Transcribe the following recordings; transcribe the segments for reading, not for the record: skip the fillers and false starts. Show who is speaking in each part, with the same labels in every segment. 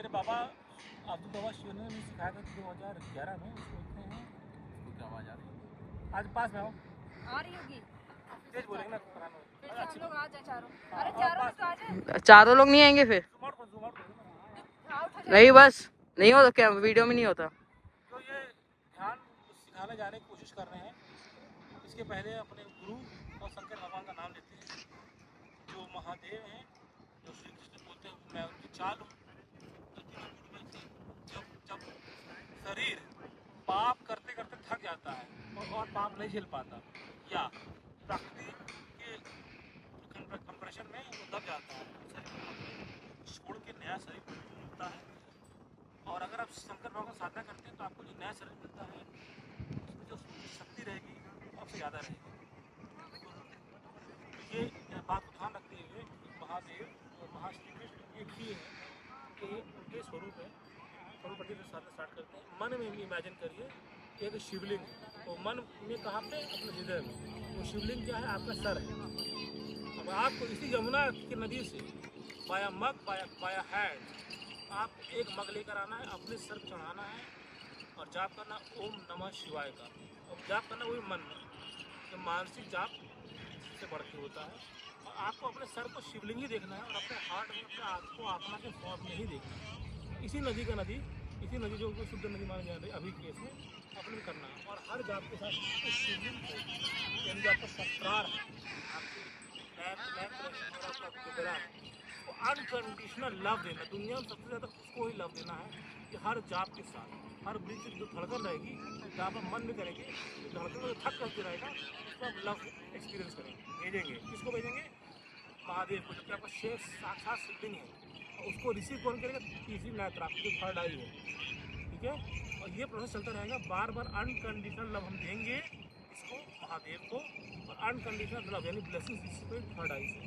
Speaker 1: मेरे बाबा अब्दुल बाबा शिवने ने सिखाया था 2011 में। उसको बोलते हैं, उसको क्या आवाज़ आ रही है? आज पास में आओ,
Speaker 2: आ रही होगी।
Speaker 1: तेज बोलेंगे ना कराना।
Speaker 2: फिर से हम लोग आ जाए चारों।
Speaker 1: हाँ,
Speaker 2: अरे
Speaker 1: और
Speaker 2: चारों
Speaker 1: पास
Speaker 2: तो आ जाए।
Speaker 3: चारों लोग नहीं आएंगे फिर?
Speaker 1: ज़ूम आउट कर दो ना।
Speaker 2: हाँ, उठा जाए।
Speaker 3: नहीं बस नहीं होता क्या, वीडियो में नहीं होता?
Speaker 1: तो ये ध्यान सिखाने जाने की कोशिश कर रहे हैं। इसके पहले अपने गुरु और शंकर भगवान का नाम लेते हैं, जो महादेव हैं, जो श्री कृष्ण बोलते हैं मैं उनकी चाल हूँ। तो तीनों गुरु में से जब शरीर पाप करते करते थक जाता है और पाप नहीं झेल पाता, या प्रकृति के कंप्रेशन में वो दब जाता है, शरीर छोड़ के नया शरीर मिलता है। और अगर आप शंकर भगवान की साधना करते हैं तो आपको जो नया शरीर मिलता है उसमें जो शक्ति रहेगी आपसे ज़्यादा रहेगी। तो ये बात को ध्यान रखते हुए महादेव और महाश्री कृष्ण एक ही है कि उनके स्वरूप है। सर्वप्रति से साधना स्टार्ट करते हैं। मन में इमेजिन करिए एक शिवलिंग है, तो मन में कहाँ पे? अपने हृदय में। वो शिवलिंग क्या है? आपका सर है। अब आपको इसी यमुना की नदी से बाया मग बाया हैंड आपको एक मग लेकर आना है, अपने सर पर चढ़ाना है और जाप करना ओम नमः शिवाय का। और जाप करना वही मन में, जो मानसिक जाप से बढ़ के होता है। और आपको अपने सर को शिवलिंग ही देखना है और अपने हार्ट में अपने आपको आत्मा के फॉर्म में ही देखना है। इसी नदी जो शुद्ध नदी मानी जा रही है अभी केस में, अपने करना है। और हर जाप के साथ उस शिवलिंग को, यानी जो आपका संस्कार है, आपकी आपका है, उसको अनकंडीशनल लव देना। दुनिया में सबसे ज़्यादा उसको ही लव देना है कि हर जाप के साथ, हर ब्रीथ की जो धड़कन रहेगी, जहाँ आप मन में करेंगे, तो धड़कन में थक करके रहेगा, उसको आप लव एक्सपीरियंस करेंगे। भेजेंगे किसको? भेजेंगे महादेव को, जो कि आपका शेष साक्षात शिवलिंग है। और उसको रिसीव कौन करेगा? तीसरी नेत्र, आपकी जो थर्ड आई है, ठीक है। और ये प्रोसेस चलता रहेगा, बार बार अनकंडीशनल लव हम देंगे इसको, महादेव को। और अनकंडीशनल लव यानी ब्लेसिंग इसको थर्ड आई से।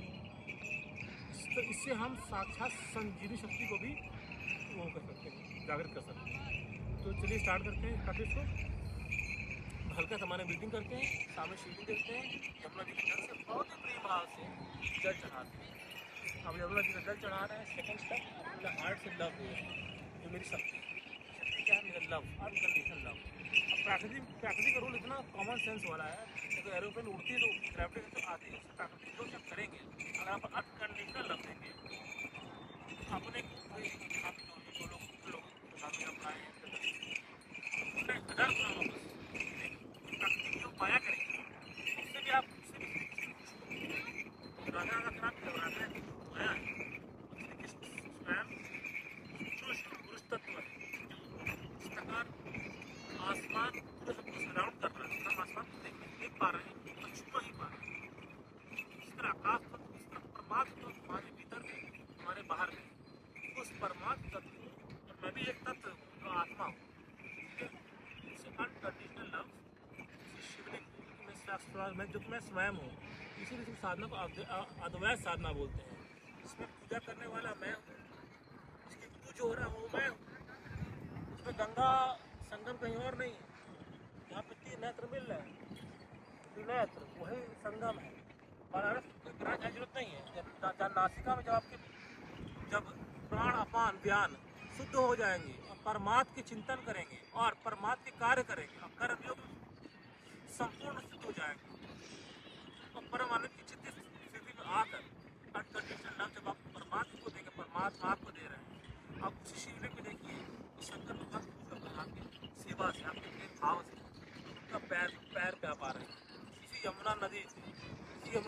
Speaker 1: तो इससे हम साक्षात संजीवनी शक्ति को भी वो कर सकते हैं, जागृत कर सकते हैं। तो चलिए स्टार्ट करते हैं प्रैक्टिस को। हल्का सामान्य ब्रीथिंग करते हैं, सामने शिवलिंग देखते हैं, यमुना जी के जल से बहुत ही प्रेम भाव से जल चढ़ाते हैं। अब यमुना जी का जल चढ़ा रहे हैं, सेकंड स्टेप अपने हार्ट से लव दे रहे हैं, जो मेरी शक्ति क्या है? मेरा लव, अनकंडीशनल लव। अब प्राकृतिक रूल इतना कॉमन सेंस वाला है, तो एरोप्लेन उड़ती है तो ग्रेविटी तो आती है, उससे प्राकृतिक रूल जब करेंगे, अगर आप अनकंडीशनल लव देंगे अपने आप जो लोग सामने अपना प्राकृतिक जो पाया करेंगे, उससे भी आप राधा का पाया है। पुरुष तत्व है, इस प्रकार आसमान पूरे सबको सराउंड कर रहा है, हम आसमान को देख पा रहे हैं और छुपा ही पा रहे हैं। इस तरह आकाश तत्व, इस तरह परमात्मा हमारे भीतर में, हमारे बाहर में, उस परमात्मा तत्व और मैं भी एक तत्व हूँ, जो आत्मा हूँ, ठीक है। उसे अनकंडीशनल लव, शिवलिंग मैं जो मैं स्वयं हूँ, इसीलिए इस साधना को अद्वैत साधना बोलते हैं। इसमें पूजा करने वाला मैं हूँ, इसकी पूजा जो हो रहा है वो मैं हूँ। इसमें गंगा संगम कहीं और नहीं है, यहाँ पे तीन नेत्र मिल रहे हैं, त्रिनेत्र वही संगम है। बनारस कोई ब्रांच की जरूरत नहीं है। नासिका में जब प्राण अपान व्यान शुद्ध हो जाएंगे और परमात्म के चिंतन करेंगे और परमात्म के कार्य करेंगे और कर्मयोग संपूर्ण सिद्ध हो जाएंगे। और परमानंद की चित्त स्थिति में आकर अनकंडीशनल लव जब आप परमात्मा को देंगे, परमात्मा आपको दे रहे हैं, आप उसी शिवलिंग में देखिए शंकर भगवान आपकी सेवा से, आपके भाव से उनका पैर पे आप आ रहे हैं। इसी यमुना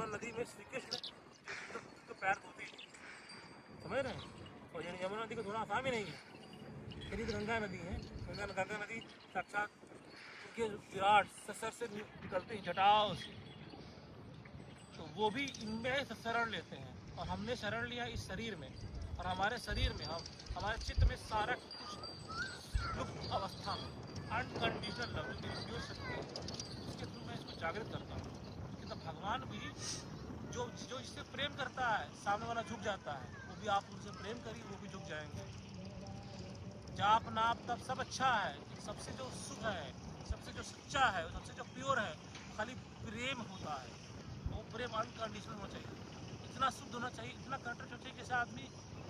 Speaker 1: नदी में श्री कृष्ण तो पैर धोते ही, समझ रहे हैं। और यमुना नदी को थोड़ा आसान भी नहीं है, यदि गंगा नदी है, गंगा नदी साक्षात उनके विराट सर से निकलते हैं जटाओं से, तो वो भी इनमें शरण लेते हैं। और हमने शरण लिया इस शरीर में, और हमारे शरीर में हमारे चित्त में सारा कुछ लुप्त अवस्था में अनकंडीशनल लव जो शक्ति है, उसके थ्रू मैं इसको जागृत करता हूँ। कि तब भगवान भी जो जिससे प्रेम करता है, सामने वाला झुक जाता है, वो भी आप उनसे प्रेम करिए, वो भी झुक जाएंगे। जाप नाप तब सब अच्छा है, सबसे जो शुभ है, सबसे जो सच्चा है, सबसे जो प्योर है, खाली प्रेम होता है। वो प्रेम अनकंडीशनल होना चाहिए, इतना शुद्ध होना चाहिए, इतना कंट्रोल होना चाहिए। जैसे आदमी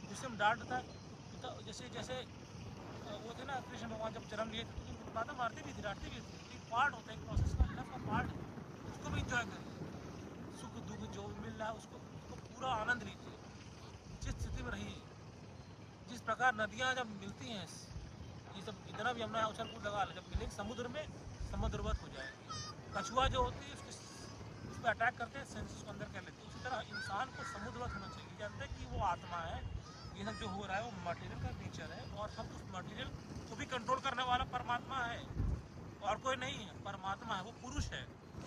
Speaker 1: जिससे हम डांटता है तो जैसे जैसे वो थे ना कृष्ण भगवान जब जन्म लिए थे तो उनको माता मारती भी थी, डांटती भी थी। एक पार्ट होता है, एक प्रोसेस का लाइफ का पार्ट है, उसको भी इंजॉय करें। सुख दुख जो भी मिल रहा है उसको पूरा आनंद लीजिए। जिस स्थिति में रहिए, जिस प्रकार नदियाँ जब मिलती हैं, ये सब इतना भी हमने उछल कूद लगा जब मिलेंगे समुद्र में, समुद्रवत हो जाएंगे। कछुआ जो होती है उस पर अटैक करते हैं, सेंसेस को अंदर कर लेते हैं। उसी तरह इंसान को समुद्रवत होना चाहिए, जानते हैं कि वो आत्मा है, ये सब जो हो रहा है वो मटेरियल का नेचर है, और सब उस मटेरियल को भी कंट्रोल करने वाला परमात्मा है, और कोई नहीं है, परमात्मा है, वो पुरुष है। तो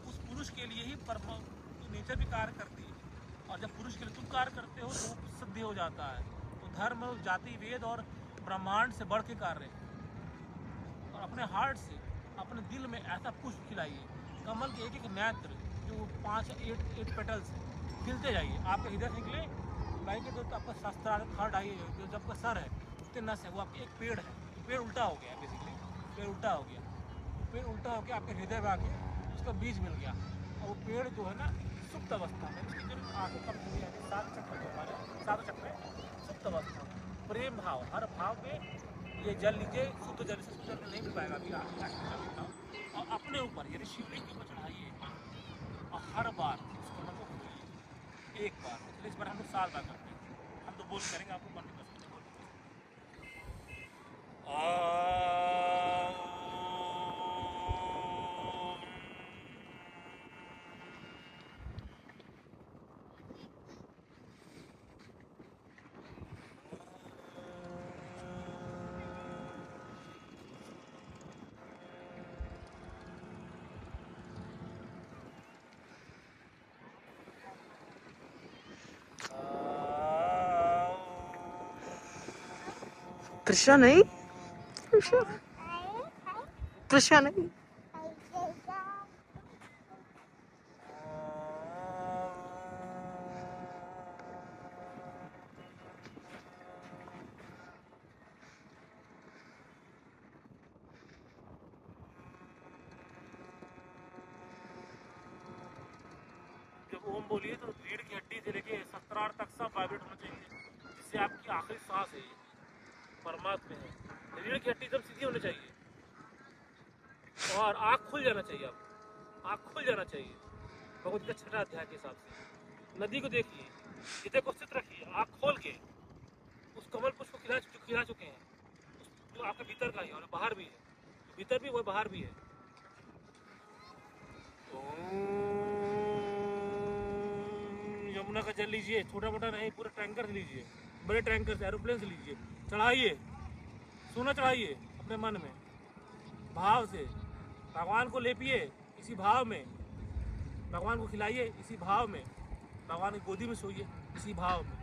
Speaker 1: उस पुरुष के लिए ही नेचर भी कार्य करती है, और जब पुरुष के लिए तुम कार्य करते हो तो वो सिद्ध हो जाता है। तो धर्म, जाति, वेद और ब्रह्मांड से बढ़ के कार्य है। और अपने हार्ट से, अपने दिल में ऐसा पुष्प खिलाइए, कमल के एक एक नेत्र जो 8 पेटल्स हैं, खिलते जाइए। आपके हृदय से निकले लाइए तो आपका शास्त्रार्थ थर्ड आई, जो जब का सर है उतने नस है, वो आपके एक पेड़ है। पेड़ उल्टा हो गया, बेसिकली पेड़ उल्टा हो गया। पेड़ उल्टा हो गया आपके हृदय में आके उसका बीज मिल गया, और वो पेड़ जो है ना सुप्त अवस्था में, उसकी जो आंखों का 7 चक्र जो हमारे 7 चक्र सुप्त अवस्था, प्रेम भाव, हर भाव में ये जल लीजिए। शुद्ध जल से शुद्ध जल नहीं मिल पाएगा अभी आप, और अपने ऊपर यानी शिवलिंग के ऊपर चढ़ाइए, और हर बार उस कमल को खोलिए एक बार। तो इस बार हम लोग साल बार करते हैं, हम तो बोल करेंगे, आपको कंटिन्यूस बोल।
Speaker 3: कृष्णा नहीं, कृष्णा, कृष्णा नहीं।
Speaker 1: जब ओम बोलिए तो रीढ़ की हड्डी से लेके सहस्त्रार तक सब वाइब्रेट होना चाहिए, जिससे आपकी आखिरी सांस है परमात्मा है। रीढ़ की हड्डी एकदम सीधी होनी चाहिए, और आँख खुल जाना चाहिए। आप आँख खुल जाना चाहिए भगवत गीता 6वां अध्याय के हिसाब से। नदी को देखिए, हृदय को स्थित रखिए, आँख खोल के उस कमल पुष्प को खिला चुके हैं, जो आपके भीतर का ही और बाहर भी है, भीतर भी वो बाहर भी है। यमुना का जल लीजिए, छोटा मोटा नहीं, पूरे टैंकर से लीजिए, बड़े टैंकर से, एरोप्लेन से लीजिए, चढ़ाइए, सोना चढ़ाइए अपने मन में भाव से, भगवान को लेपिए इसी भाव में, भगवान को खिलाइए इसी भाव में, भगवान की गोदी में सोइए इसी भाव में।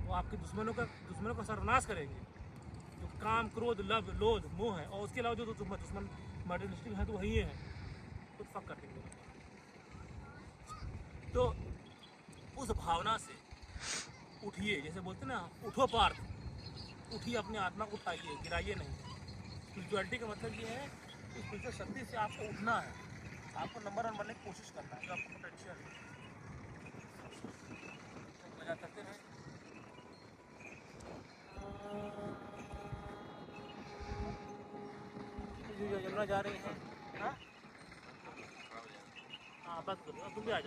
Speaker 1: वो आपके दुश्मनों का सर्वनाश करेंगे, जो काम, क्रोध, लव, लोभ, मोह है, और उसके अलावा जो दुश्मन मटेरियलिस्टिक है तो वही है, खुद फक कर देंगे। तो उस भावना से उठिए, जैसे बोलते ना, उठो पार्थ, उठिए, अपनी आत्मा को उठाइए, गिराइए नहीं। स्पिरिचुअलिटी का मतलब ये है कि स्पिरिचुअल शक्ति से आपको उठना है, आपको नंबर 1 बनने की कोशिश करना है, जो आपको पोटेंशियल है। मजा करते रहे। यमुना जा रहे हैं, हाँ बस करो, तुम भी आ जाओ।